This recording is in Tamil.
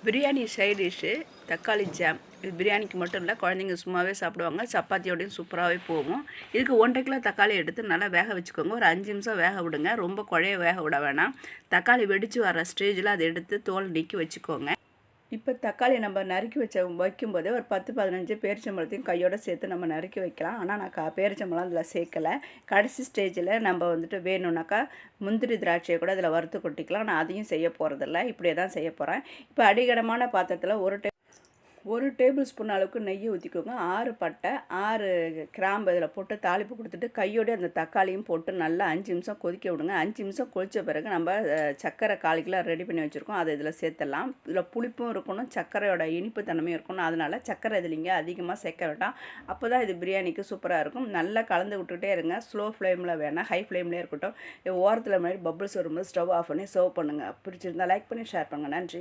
பிரியாணி சைட் டிஷ்ஷு தக்காளி ஜாம். இது பிரியாணிக்கு மட்டும் இல்லை, குழந்தைங்க சும்மாவே சாப்பிடுவாங்க. சப்பாத்தியோடையும் சூப்பராகவே போகும். இதுக்கு 1 1/2 கிலோ தக்காளி எடுத்து நல்லா வேக வச்சுக்கோங்க. ஒரு 5 நிமிஷம் வேக விடுங்க. ரொம்ப குழைய வேக விட வேணாம். தக்காளி வெடித்து வர ஸ்டேஜில் அதை எடுத்து தோல் நீக்கி வச்சுக்கோங்க. இப்போ தக்காளி நம்ம நறுக்கி வைக்கும்போதே ஒரு 10 15 பேரிச்சம்பழத்தையும் கையோடு சேர்த்து நம்ம நறுக்கி வைக்கலாம். ஆனால் நான் பேரிச்சம்பழம் அதில் சேர்க்கலை. கடைசி ஸ்டேஜில் நம்ம வந்துட்டு வேணும்னாக்கா முந்திரி திராட்சையை கூட அதில் வறுத்து கொட்டிக்கலாம். நான் அதையும் செய்ய போகிறதில்ல, இப்படியே தான் செய்ய போகிறேன். இப்போ அடிகனமான பாத்திரத்தில் 1 டேபிள் ஸ்பூன் அளவுக்கு நெய் ஊற்றிக்கோங்க. 6 பட்டை 6 கிராம்பு இதில் போட்டு தாளிப்பு கொடுத்துட்டு கையோடு அந்த தக்காளியும் போட்டு நல்லா 5 நிமிஷம் கொதிக்க விடுங்க. 5 நிமிஷம் கொதித்த பிறகு நம்ம சர்க்கரை 1/4 கிலோ ரெடி பண்ணி வச்சுருக்கோம், அதை இதில் சேர்த்துடலாம். இதில் புளிப்பும் இருக்கணும், சர்க்கரையோட இனிப்பு தன்மையும் இருக்கணும். அதனால் சர்க்கரை இதில் அதிகமாக சேர்க்க வேண்டாம். அப்போ தான் இது பிரியாணிக்கு சூப்பராக இருக்கும். நல்லா கலந்து விட்டுக்கிட்டே இருங்க. ஸ்லோ ஃப்ளேமில் வேணாம், ஹை ஃப்ளேம்லேயே இருக்கட்டும். ஓரத்தில் மாதிரி பபிள்ஸ் வரும்போது ஸ்டவ் ஆஃப் பண்ணி சர்வ் பண்ணுங்கள். பிடிச்சிருந்தால் லைக் பண்ணி ஷேர் பண்ணுங்கள். நன்றி.